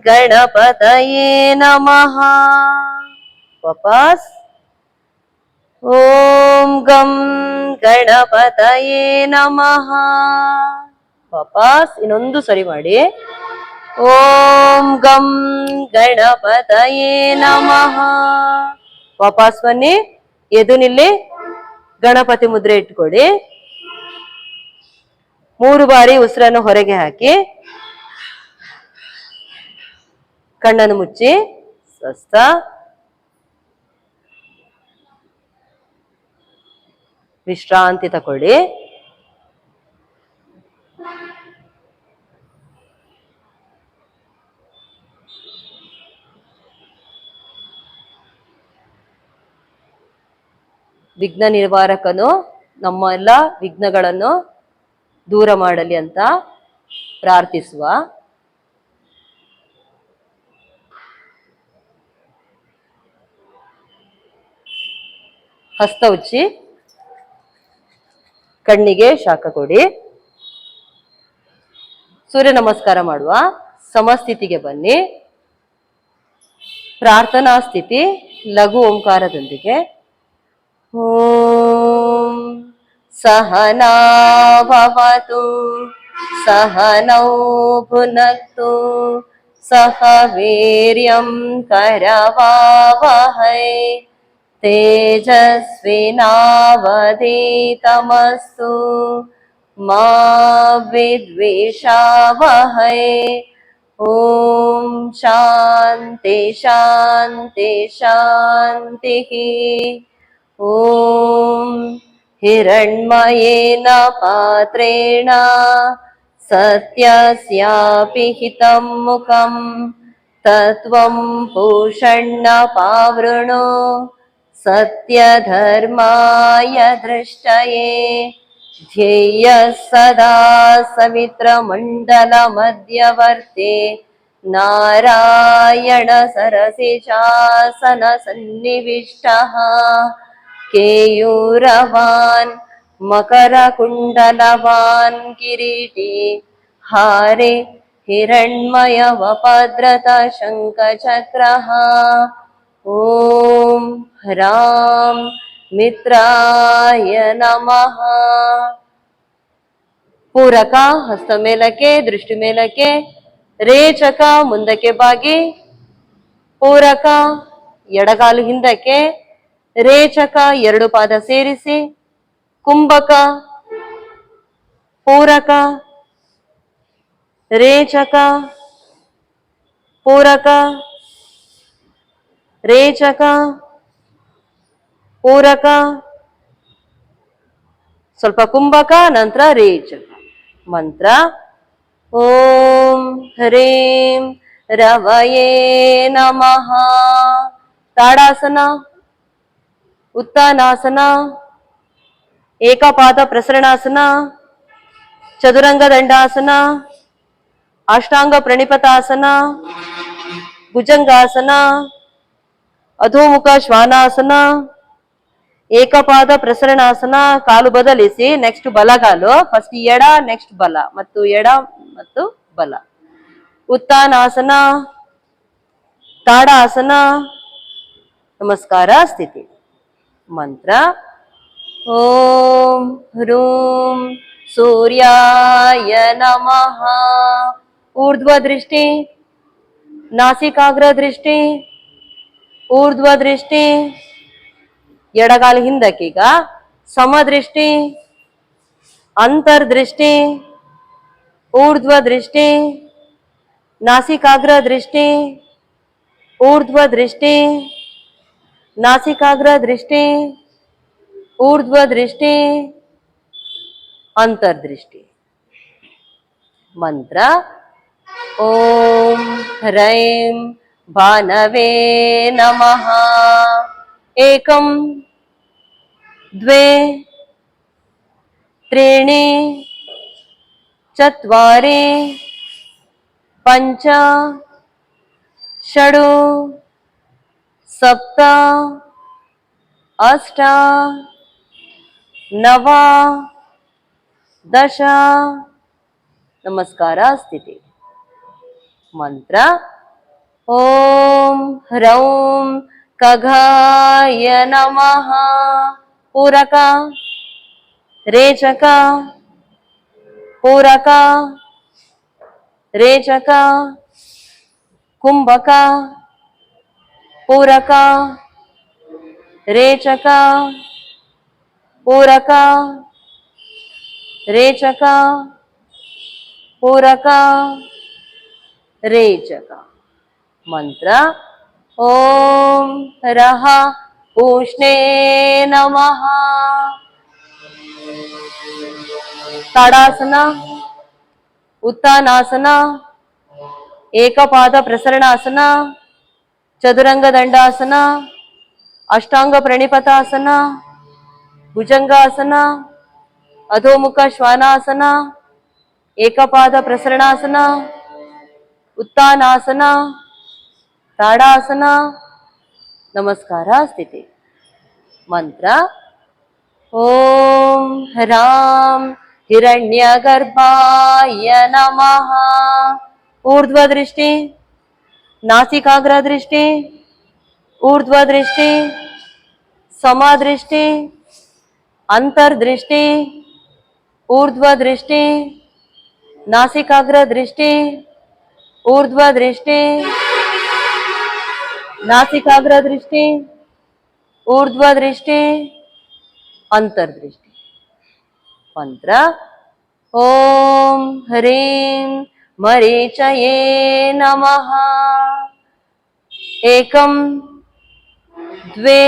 ಗಣಪತಯೇ ನಮಃ. ವಾಪಸ್ ಓಂ ಗಂ ಗಣಪತಯೇ ನಮಃ. ವಾಪಸ್ ಇನ್ನೊಂದು ಸರಿ ಮಾಡಿ. ಓಂ ಗಂ ಗಣಪತಯೇ ನಮಃ. ವಾಪಸ್ ಬನ್ನಿ, ಎದು ನಿಲ್ಲಿ, ಗಣಪತಿ ಮುದ್ರೆ ಇಟ್ಕೊಡಿ. 3 ಬಾರಿ ಉಸಿರನ್ನು ಹೊರಗೆ ಹಾಕಿ, ಕಣ್ಣನ್ನು ಮುಚ್ಚಿ, ಸ್ವಸ್ಥ. ವಿಶ್ರಾಂತಿ ತಗೊಳ್ಳಿ. ವಿಘ್ನ ನಿವಾರಕನು ನಮ್ಮ ಎಲ್ಲ ವಿಘ್ನಗಳನ್ನು ದೂರ ಮಾಡಲಿ ಅಂತ ಪ್ರಾರ್ಥಿಸುವ. ಹಸ್ತ ಉಚ್ಚಿ, ಕಣ್ಣಿಗೆ ಶಾಖ ಕೊಡಿ. ಸೂರ್ಯ ನಮಸ್ಕಾರ ಮಾಡುವ. ಸಮಸ್ಥಿತಿಗೆ ಬನ್ನಿ. ಪ್ರಾರ್ಥನಾ ಸ್ಥಿತಿ ಲಘು ಓಂಕಾರದೊಂದಿಗೆ. ಓಂ ಸಹನಾ ಭವತು ಸಹನೌ ಭುನಕ್ತು ಸಹ ವೀರ್ಯಂ ಕರವಾವಹೈ ತೇಜಸ್ವಿನಾವಧೀತಮಸ್ತು ಮಾ ವಿದ್ವಿಷಾವಹೈ. ಓಂ ಶಾಂತಿ ಶಾಂತಿ ಶಾಂತಿ. ಓಂ ಹಿರಣ್ಮಯೇನ ಪಾತ್ರೇಣ ಸತ್ಯಸ್ಯಾಪಿ ಹಿತಂ ಮುಖಂ ತತ್ವಂ ಪೂಷಣ್ಣ ಪಾವೃಣೋ ಸತ್ಯಧರ್ಮಾಯ ದೃಷ್ಟಯೇ. ಧ್ಯೇಯ ಸದಾ ಸವಿತ್ರಮಂಡಲ ಮಧ್ಯವರ್ತಿ ನಾರಾಯಣ ಸರಸಿಜಾಸನ ಸನ್ನಿವಿಷ್ಟಃ. ಕೇಯೂರವಾನ್ ಮಕರಕುಂಡಲವಾನ್ ಕಿರೀಟಿ ಹಾರೆ ಹಿರಣ್ಮಯ ವಪದ್ರತ ಶಂಖಚಕ್ರಃ. ಓಂ ಹ್ರಾಂ ಮಿತ್ರಾಯ ನಮಃ. ಪೂರಕ ಹಸ್ತ ಮೇಲಕ್ಕೆ, ದೃಷ್ಟಿ ಮೇಲಕ್ಕೆ. ರೇಚಕ ಮುಂದಕ್ಕೆ ಬಾಗಿ. ಪೂರಕ ಎಡಗಾಲು ಹಿಂದಕ್ಕೆ. ರೇಚಕ 2 ಪಾದ ಸೇರಿಸಿ. ಕುಂಭಕ, ಪೂರಕ, ರೇಚಕ, ಪೂರಕ, ರೇಚಕ, ಪೂರಕ, ಸ್ವಲ್ಪ ಕುಂಭಕ, ನಂತರ ರೇಚಕ. ಮಂತ್ರ ಓಂ ಹ್ರೀಂ ರವಯೇ ನಮಃ. ತಾಡಾಸನ, ಉತ್ತಾನಾಸನ, ಏಕಪಾದ ಪ್ರಸರಣಾಸನ, ಚದುರಂಗ ದಂಡಾಸನ, ಅಷ್ಟಾಂಗ ಪ್ರಣಿಪತಾಸನ, ಭುಜಂಗಾಸನ, ಅಧೋಮುಖ ಶ್ವಾನಾಸನ, ಏಕಪಾದ ಪ್ರಸರಣಾಸನ. ಕಾಲು ಬದಲಿಸಿ, ನೆಕ್ಸ್ಟ್ ಬಲಗಾಲು. ಫಸ್ಟ್ ಎಡ, ನೆಕ್ಸ್ಟ್ ಬಲ, ಮತ್ತು ಎಡ ಮತ್ತು ಬಲ. ಉತ್ತಾನಾಸನ, ತಾಡಾಸನ, ನಮಸ್ಕಾರ ಸ್ಥಿತಿ. ಮಂತ್ರ ಓಂ ಹ್ರೂಂ ಸೂರ್ಯಾಯ ನಮಃ. ಊರ್ಧ್ವ ದೃಷ್ಟಿ, ನಾಸಿಕಾಗ್ರ ದೃಷ್ಟಿ, ಊರ್ಧ್ವ ದೃಷ್ಟಿ, ಎಡಗಾಲು ಹಿಂದಕ್ಕೀಗ, ಸಮದೃಷ್ಟಿ, ಅಂತರ್ದೃಷ್ಟಿ, ಊರ್ಧ್ವ ದೃಷ್ಟಿ, ನಾಸಿಕಾಗ್ರ ದೃಷ್ಟಿ, ಊರ್ಧ್ವ ದೃಷ್ಟಿ, ನಾಸಿಕಾಗ್ರ ದೃಷ್ಟಿ, ಊರ್ಧ್ವ ದೃಷ್ಟಿ, ಅಂತರ್ದೃಷ್ಟಿ. ಮಂತ್ರ ಓಂ ಹ್ರೈಂ ಭಾನವೇ ನಮಃ. ಏಕಂ ದ್ವೇ ತ್ರೀಣಿ ಚತ್ವಾರಿ ಪಂಚ ಷಡು ಸಪ್ತ ಅಷ್ಟ ನವ ದಶ. ನಮಸ್ಕಾರ ಸ್ಥಿತಿ. ಮಂತ್ರ ಓಂ ಹ್ರೌಂ ಖಗಾಯ ನಮಃ. ಪೂರಕ ರೇಚಕ ಪೂರಕ ರೇಚಕ ಕುಂಭಕ ಪೂರಕ ರೇಚಕ ಪೂರಕ ರೇಚಕ ಪೂರಕ ರೇಚಕ. ಮಂತ್ರ ಓಂ ರಹ ಪೂಷ್ಣೇ ನಮಃ. ತಾಡಾಸನ, ಉತ್ಥಾನಾಸನ, ಏಕಪಾದ ಪ್ರಸರಣಾಸನ, ಚದುರಂಗ ದಂಡಾಸನ, ಅಷ್ಟಾಂಗ ಪ್ರಣಿಪತಾಸನ, ಭುಜಂಗಾಸನ, ಅಧೋಮುಖ ಶ್ವಾನಾಸನ, ಏಕಪಾದ ಪ್ರಸರಣಾಸನ, ಉತ್ಥಾನಾಸನ, ತಾಡಾಸನ. ನಮಸ್ಕಾರ ಸ್ಥಿತಿ. ಮಂತ್ರ ಓಂ ಹ್ರಾಂ ಹಿರಣ್ಯಗರ್ಭಾಯ ನಮಃ. ಊರ್ಧ್ವ ದೃಷ್ಟಿ, ನಾಸಿಕಾಗ್ರ ದೃಷ್ಟಿ, ಊರ್ಧ್ವ ದೃಷ್ಟಿ, ಸಮದೃಷ್ಟಿ, ಅಂತರ್ದೃಷ್ಟಿ, ಊರ್ಧ್ವ ದೃಷ್ಟಿ, ನಾಸಿಕಾಗ್ರ ದೃಷ್ಟಿ, ಊರ್ಧ್ವ ದೃಷ್ಟಿ, ನಾಸಿಕಾಗ್ರ ದೃಷ್ಟಿ, ಊರ್ಧ್ವ ದೃಷ್ಟಿ, ಅಂತರ್ದೃಷ್ಟಿ. ಮಂತ್ರ ಓಂ ಹ್ರೀಂ ಮರೀಚಯೇ ನಮಃ. ಏಕಂ ದ್ವೇ,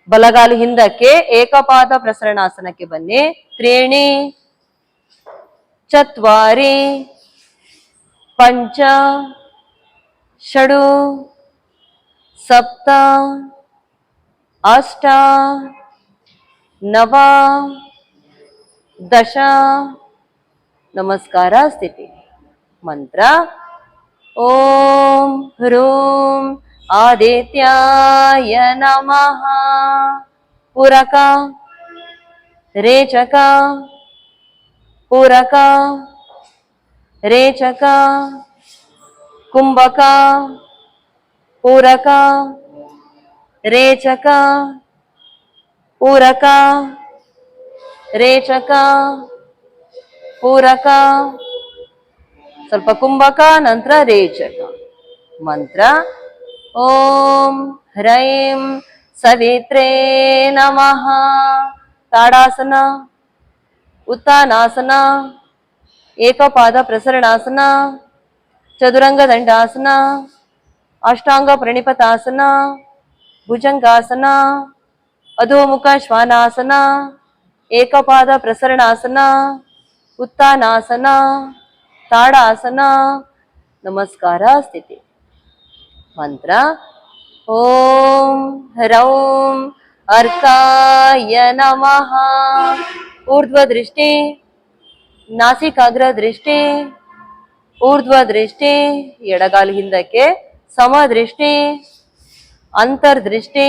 ಬಲಗಾಲು ಹಿಂದಕ್ಕೆ ಏಕಪಾದ ಪ್ರಸರಣಾಸನಕ್ಕೆ ಬನ್ನಿ. ತ್ರೀಣಿ ಚತ್ವಾರಿ ಪಂಚ ಷಡು ಸಪ್ತ ಅಷ್ಟ ನವ ದಶ. ನಮಸ್ಕಾರ ಸ್ಥಿತಿ. ಮಂತ್ರ ಓಂ ಹ್ರೂಂ ಆದಿತ್ಯಾಯ ನಮಃ. ಪೂರಕ ರೇಚಕ ಪೂರಕ ರೇಚಕ ಕುಂಭಕ ಪೂರಕ ರೇಚಕ ಪೂರಕ ರೇಚಕ ಪೂರಕ. ಸ್ವಲ್ಪ ಕುಂಭಕ ನಂತರ ರೇಚಕ. ಮಂತ್ರ ಓಂ ಹ್ರೈಂ ಸವಿತ್ರೇ ನಮಃ. ತಾಡಾಸನ, ಉತ್ಥಾನಾಸನ, ಏಕಪಾದ ಪ್ರಸರಣಾಸನ, ಚದುರಂಗ ದಂಡಾಸನ, ಅಷ್ಟಾಂಗ ಪ್ರಣಿಪತಾಸನ, ಭುಜಂಗಾಸನ, ಅಧೋಮುಖ ಶ್ವಾನಾಸನ, ಏಕಪಾದ ಪ್ರಸರಣಾಸನ, ಉತ್ಥಾನಾಸನ, ತಾಡಾಸನ. ನಮಸ್ಕಾರ ಸ್ಥಿತಿ. ಮಂತ್ರ ಓಂ ಹ್ರೌಂ ಅರ್ಕಾಯ ನಮಃ. ಊರ್ಧ್ವ ದೃಷ್ಟಿ, ನಾಸಿಕಾಗ್ರ ದೃಷ್ಟಿ, ಊರ್ಧ್ವ ದೃಷ್ಟಿ, ಎಡಗಾಲು ಹಿಂದಕ್ಕೆ, ಸಮದೃಷ್ಟಿ, ಅಂತರ್ದೃಷ್ಟಿ,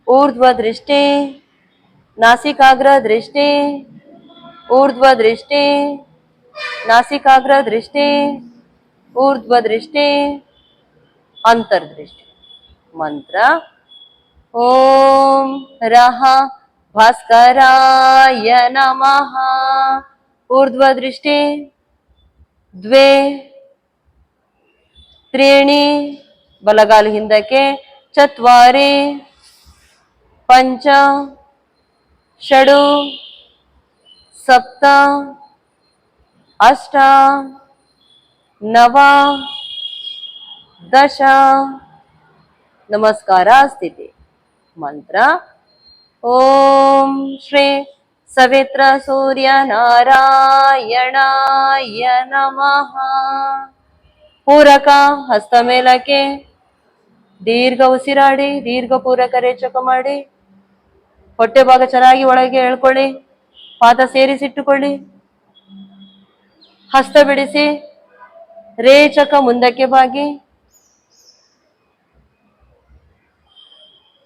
ಊರ್ಧ್ವ ದೃಷ್ಟಿ, ನಾಸಿಕಾಗ್ರ ದೃಷ್ಟಿ, ಊರ್ಧ್ವ ದೃಷ್ಟಿ, ನಾಸಿಕಾಗ್ರ ದೃಷ್ಟಿ, ಊರ್ಧ್ವ ದೃಷ್ಟಿ, ಅಂತರ್ದೃಷ್ಟಿ. ಮಂತ್ರ ಓಂ ರಹ ಭಾಸ್ಕರಾಯ ನಮಃ. ಊರ್ಧ್ವ ದೃಷ್ಟಿ ದ್ವೇ ತ್ರೀಣಿ ಬಲಗಾಲು ಹಿಂದಕ್ಕೆ, ಚತ್ವಾರಿ ಪಂಚ ಷಡು ಸಪ್ತ ಅಷ್ಟ ನವ ದಶ. ನಮಸ್ಕಾರ ಸ್ಥಿತಿ. ಮಂತ್ರ ಓಂ ಶ್ರೀ ಸವಿತ್ರ ಸೂರ್ಯ ನಾರಾಯಣಾಯ ನಮಃ. ಪೂರಕ ಹಸ್ತ ಮೇಲಕ್ಕೆ, ದೀರ್ಘ ಉಸಿರಾಡಿ, ದೀರ್ಘ ಪೂರಕ ರೇಚಕ ಮಾಡಿ. ಹೊಟ್ಟೆ ಭಾಗ ಚೆನ್ನಾಗಿ ಒಳಗೆ ಎಳ್ಕೊಳ್ಳಿ, ಪಾದ ಸೇರಿಸಿಟ್ಟುಕೊಳ್ಳಿ. ಹಸ್ತ ಬಿಡಿಸಿ ರೇಚಕ ಮುಂದಕ್ಕೆ ಬಾಗಿ,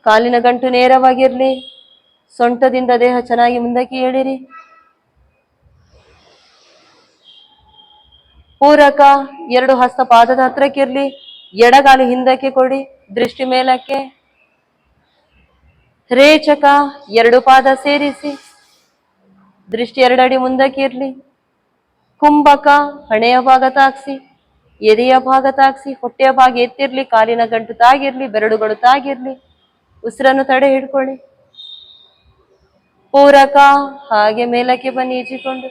ಕಾಲಿನ ಗಂಟು ನೇರವಾಗಿರ್ಲಿ. ಸೊಂಟದಿಂದ ದೇಹ ಚೆನ್ನಾಗಿ ಮುಂದಕ್ಕೆ ಎಳಿರಿ. ಪೂರಕ ಎರಡು ಹಸ್ತ ಪಾದದ ಹತ್ರಕ್ಕಿರ್ಲಿ. ಎಡಗಾಲು ಹಿಂದಕ್ಕೆ ಕೊಡಿ, ದೃಷ್ಟಿ ಮೇಲಕ್ಕೆ. ರೇಚಕ ಎರಡು ಪಾದ ಸೇರಿಸಿ, ದೃಷ್ಟಿ 2 ಅಡಿ ಮುಂದಕ್ಕೆ ಇರ್ಲಿ. ಕುಂಭಕ ಹಣೆಯ ಭಾಗ ತಾಗಿಸಿ, ಎದೆಯ ಭಾಗ ತಾಗಿಸಿ, ಹೊಟ್ಟೆಯ ಭಾಗ ಎತ್ತಿರ್ಲಿ. ಕಾಲಿನ ಗಂಟು ತಾಗಿರ್ಲಿ, ಬೆರಳುಗಳು ತಾಗಿರ್ಲಿ. ಉಸಿರನ್ನು ತಡೆ ಹಿಡ್ಕೊಳ್ಳಿ. ಪೂರಕ ಹಾಗೆ ಮೇಲಕ್ಕೆ ಬನ್ನಿ ಈಜಿಕೊಂಡು.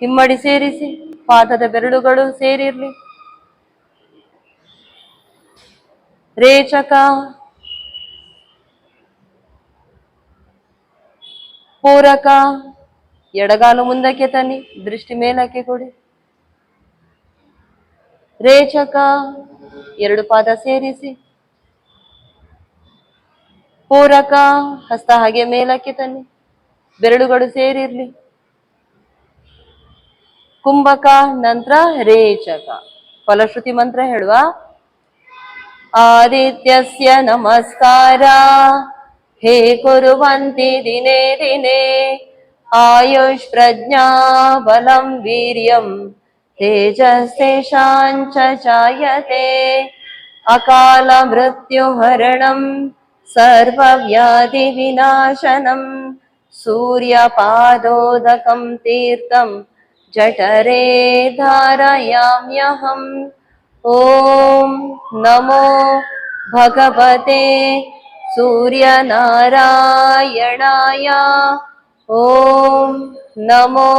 ಹಿಮ್ಮಡಿ ಸೇರಿಸಿ, ಪಾದದ ಬೆರಳುಗಳು ಸೇರಿರ್ಲಿ. ರೇಚಕ ಪೂರಕ ಎಡಗಾಲು ಮುಂದಕ್ಕೆ ತನ್ನಿ, ದೃಷ್ಟಿ ಮೇಲಕ್ಕೆ ಕೊಡಿ. ರೇಚಕ ಎರಡು ಪಾದ ಸೇರಿಸಿ. ಪೂರಕ ಹಸ್ತ ಹಾಗೆ ಮೇಲಕ್ಕೆ ತನ್ನಿ, ಬೆರಳುಗಳು ಸೇರಿರ್ಲಿ. ಕುಂಭಕ ನಂತರ ರೇಚಕ. ಫಲಶ್ರುತಿ ಮಂತ್ರ ಹೇಳುವ. ಆದಿತ್ಯಸ್ಯ ನಮಸ್ಕಾರ ಹೇ ಕುರುವಂತಿ ದಿನೇ ದಿನೇ ಆಯುಷ್ ಪ್ರಜ್ಞಾ ಬಲಂ ವೀರ್ಯಂ ತೇಜಸ್ತೇಷಾಂಚ ಜಾಯತೆ ಅಕಾಲ ಮೃತ್ಯು ಹರಣಂ ಸರ್ವವ್ಯಾಧಿ ವಿನಾಶನಂ ಸೂರ್ಯಪಾದೋದಕಂ ತೀರ್ಥಂ ಜಠರೇ ಧಾರಯಾಮ್ಯಹಂ. ಓಂ ನಮೋ ಭಗವತೆ ಸೂರ್ಯನಾರಾಯಣಾಯ. ಓಂ ನಮೋ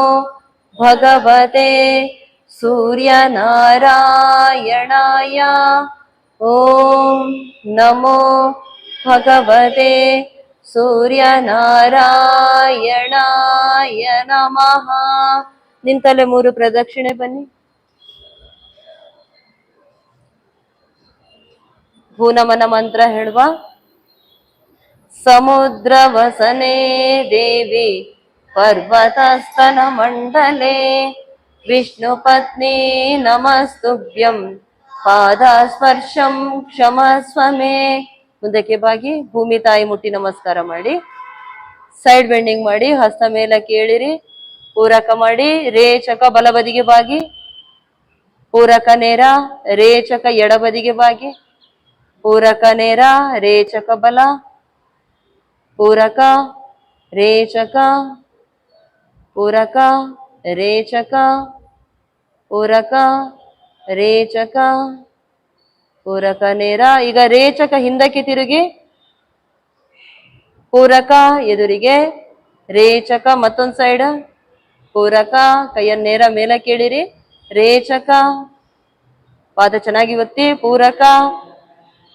ಭಗವತೆ ಸೂರ್ಯನಾರಾಯಣಾಯ. ಓಂ ನಮೋ ಭಗವತೆ ಸೂರ್ಯನಾರಾಯಣಾಯ ನಮಃ. ನಿಂತಲ್ಲೇ 3 ಪ್ರದಕ್ಷಿಣೆ ಬನ್ನಿ. ಭೂನಮನ ಮಂತ್ರ ಹೇಳುವ. ಸಮುದ್ರ ವಸನೆ ದೇವಿ ಪರ್ವತಸ್ತನ ಮಂಡಲೆ ವಿಷ್ಣು ಪತ್ನಿ ನಮಸ್ತುಭ್ಯಂ ಪಾದ ಸ್ಪರ್ಶಂ ಕ್ಷಮಸ್ವ ಮೇ. ಮುಂದಕ್ಕೆ ಬಾಗಿ ಭೂಮಿ ತಾಯಿ ಮುಟ್ಟಿ ನಮಸ್ಕಾರ ಮಾಡಿ. ಸೈಡ್ ಬೆಂಡಿಂಗ್ ಮಾಡಿ, ಹಸ್ತ ಮೇಲಕ್ಕೆ ಏಳಿರಿ. ಪೂರಕ ಮಾಡಿ, ರೇಚಕ ಬಲಬದಿಗೆ ಬಾಗಿ. ಪೂರಕ ನೇರ, ರೇಚಕ ಎಡಬದಿಗೆ ಬಾಗಿ. ಪೂರಕ ನೇರ, ರೇಚಕ ಬಲ. ಪೂರಕ ರೇಚಕ, ಪೂರಕ ರೇಚಕ, ಪೂರಕ ರೇಚಕ, ಪೂರಕ ನೇರ. ಈಗ ರೇಚಕ ಹಿಂದಕ್ಕೆ ತಿರುಗಿ, ಪೂರಕ ಎದುರಿಗೆ, ರೇಚಕ ಮತ್ತೊಂದು ಸೈಡ್. ಪೂರಕ ಕೈಯನ್ನು ನೇರ ಮೇಲಕ್ಕೆ ಇಳಿರಿ. ರೇಚಕ ಪಾದ ಚೆನ್ನಾಗಿ ಒತ್ತಿ. ಪೂರಕ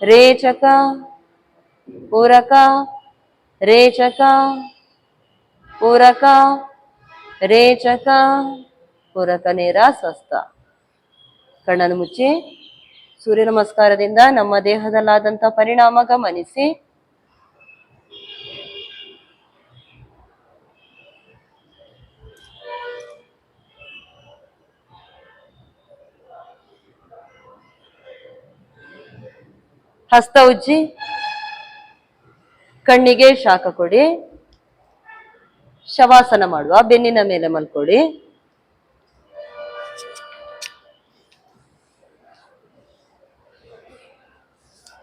ರೇಚಕ, ಪೂರಕ ರೇಚಕ, ಪೂರಕ ರೇಚಕ, ಪೂರಕ ನೇರ ಸ್ವಸ್ಥ. ಕಣ್ಣನ್ನು ಮುಚ್ಚಿ ಸೂರ್ಯ ನಮಸ್ಕಾರದಿಂದ ನಮ್ಮ ದೇಹದಲ್ಲಾದಂಥ ಪರಿಣಾಮ ಗಮನಿಸಿ. ಹಸ್ತ ಉಜ್ಜಿ ಕಣ್ಣಿಗೆ ಶಾಖ ಕೊಡಿ. ಶವಾಸನ ಮಾಡುವ. ಬೆನ್ನಿನ ಮೇಲೆ ಮಲ್ಕೊಡಿ.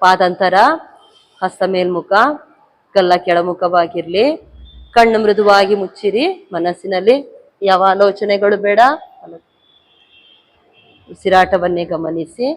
ಪಾದಂತರ, ಹಸ್ತ ಮೇಲ್ಮುಖ, ಗಲ್ಲ ಕೆಳಮುಖವಾಗಿರ್ಲಿ. ಕಣ್ಣು ಮೃದುವಾಗಿ ಮುಚ್ಚಿರಿ. ಮನಸ್ಸಿನಲ್ಲಿ ಯಾವ ಆಲೋಚನೆಗಳು ಬೇಡ. ಉಸಿರಾಟವನ್ನೇ ಗಮನಿಸಿ.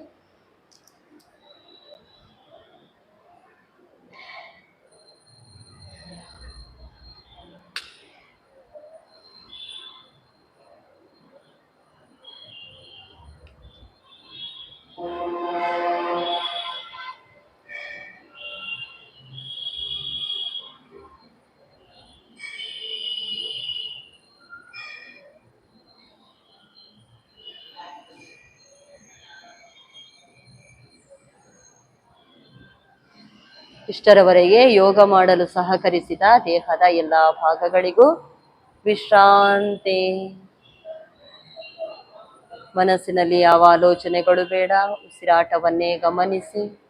ಇಷ್ಟರವರೆಗೆ ಯೋಗ ಮಾಡಲು ಸಹಕರಿಸಿದ ದೇಹದ ಎಲ್ಲ ಭಾಗಗಳಿಗೂ ವಿಶ್ರಾಂತಿ. ಮನಸ್ಸಿನಲ್ಲಿ ಯಾವ ಆಲೋಚನೆಗಳು ಬೇಡ, ಉಸಿರಾಟವನ್ನೇ ಗಮನಿಸಿ.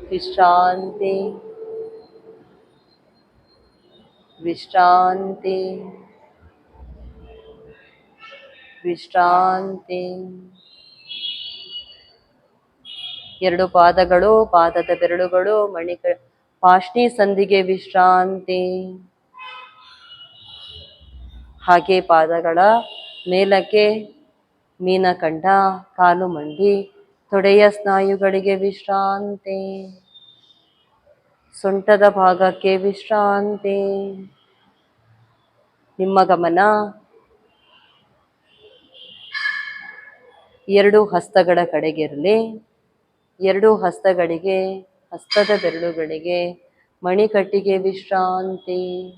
ವಿಶ್ರಾಂತಿ, ವಿಶ್ರಾಂತಿ, ವಿಶ್ರಾಂತಿ. ಎರಡು ಪಾದಗಳು, ಪಾದದ ಬೆರಳುಗಳು, ಪಾಷ್ಣಿ ಸಂಧಿಗೆ ವಿಶ್ರಾಂತಿ. ಹಾಗೆ ಪಾದಗಳ ಮೇಲಕ್ಕೆ ಮೀನಖಂಡ, ಕಾಲು ಮಂಡಿ, ತೊಡೆಯ ಸ್ನಾಯುಗಳಿಗೆ ವಿಶ್ರಾಂತಿ. ಸೊಂಟದ ಭಾಗಕ್ಕೆ ವಿಶ್ರಾಂತಿ. ನಿಮ್ಮ ಗಮನ ಎರಡು ಹಸ್ತಗಳ ಕಡೆಗಿರಲಿ. ಎರಡು ಹಸ್ತಗಳಿಗೆ, ಹಸ್ತದ ಬೆರಳುಗಳಿಗೆ, ಮಣಿಕಟ್ಟಿಗೆ ವಿಶ್ರಾಂತಿ.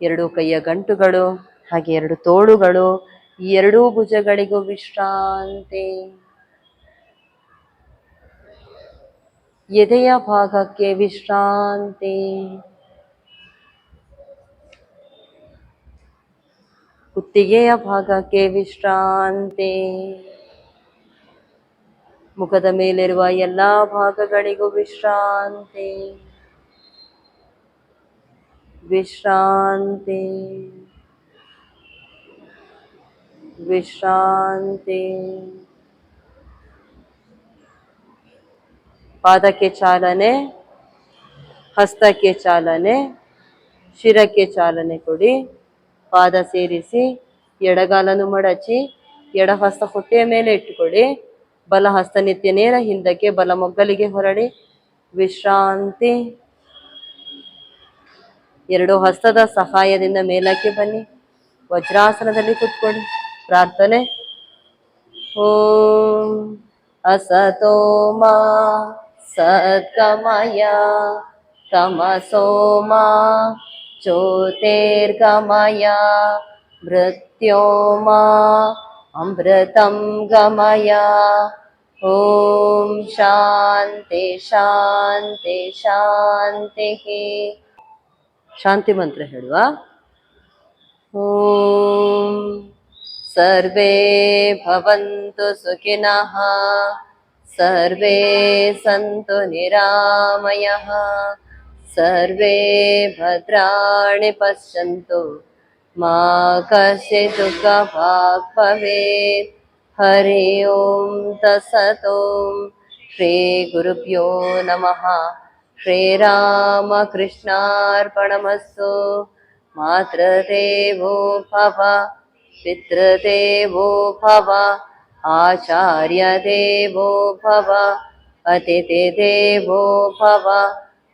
ಎರಡು ಕೈಯ ಗಂಟುಗಳು, ಹಾಗೆ ಎರಡು ತೋಳುಗಳು, ಈ ಎರಡೂ ಭುಜಗಳಿಗೂ ವಿಶ್ರಾಂತಿ. ಎದೆಯ ಭಾಗಕ್ಕೆ ವಿಶ್ರಾಂತಿ. ಕುತ್ತಿಗೆಯ ಭಾಗಕ್ಕೆ ವಿಶ್ರಾಂತಿ. ಮುಖದ ಮೇಲಿರುವ ಎಲ್ಲಾ ಭಾಗಗಳಿಗೂ ವಿಶ್ರಾಂತಿ. ವಿಶ್ರಾಂತಿ, ವಿಶ್ರಾಂತಿ. ಪಾದಕ್ಕೆ ಚಾಲನೆ, ಹಸ್ತಕ್ಕೆ ಚಾಲನೆ, ಶಿರಕ್ಕೆ ಚಾಲನೆ ಕೊಡಿ. ಪಾದ ಸೇರಿಸಿ, ಎಡಗಾಲನ್ನು ಮಡಚಿ, ಎಡ ಹಸ್ತ ಹೊಟ್ಟೆಯ ಮೇಲೆ ಇಟ್ಟುಕೊಳ್ಳಿ. ಬಲ ಹಸ್ತ ನಿತ್ಯ ನೇರ ಹಿಂದಕ್ಕೆ, ಬಲ ಮೊಗ್ಗಲಿಗೆ ಹೊರಡಿ. ವಿಶ್ರಾಂತಿ. ಎರಡು ಹಸ್ತದ ಸಹಾಯದಿಂದ ಮೇಲಕ್ಕೆ ಬನ್ನಿ. ವಜ್ರಾಸನದಲ್ಲಿ ಕೂತ್ಕೊಳ್ಳಿ. ಪ್ರಾರ್ಥನೆ. ಓಂ ಅಸತೋ ಮಾ ಸದ್ಗಮಯ, ತಮಸೋ ಮಾ ಜ್ಯೋತಿರ್ಗಮಯ, ಮೃತ್ಯೋರ್ಮಾ ಅಮೃತಂ ಗಮಯ. ಓಂ ಶಾಂತಿ ಶಾಂತಿ ಶಾಂತಿ. ಶಾಂತಿ ಮಂತ್ರ ಹೇಳುವ. ಓಂ ಸರ್ವೇ ಭವಂತು ಸುಖಿನಃ, ಸರ್ವೇ ಸಂತು ನಿರಾಮಯಃ, ಸರ್ವೇ ಭದ್ರಾಣಿ ಪಶ್ಯಂತು, ಮಾ ಕಶ್ಚಿತ್ ದುಃಖಭಾಗ್ ಭವೇತ್. ಹರಿ ಓಂ ತತ್ಸತ್. ಓಂ ಶ್ರೀ ಗುರುಭ್ಯೋ ನಮಃ. ಶ್ರೀರಾಮಕೃಷ್ಣಾರ್ಪಣಮಸ್ತು. ಮಾತೃದೇವೋ ಭವ, ಪಿತೃದೇವೋ ಭವ, ಆಚಾರ್ಯ ದೇವೋ ಭವ, ಅತಿಥಿ ದೇವೋ ಭವ,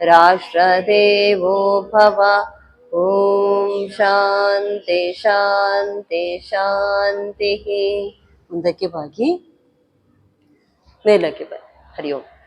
ರಾಷ್ಟ್ರ ದೇವೋ ಭವ. ಓಂ ಶಾಂತಿ ಶಾಂತಿ ಶಾಂತಿ. ಮುಂದಕ್ಕೆ ಬಾಗಿ ಮೇಲಕ್ಕೆ ಬನ್ನಿ. ಹರಿ ಓಂ.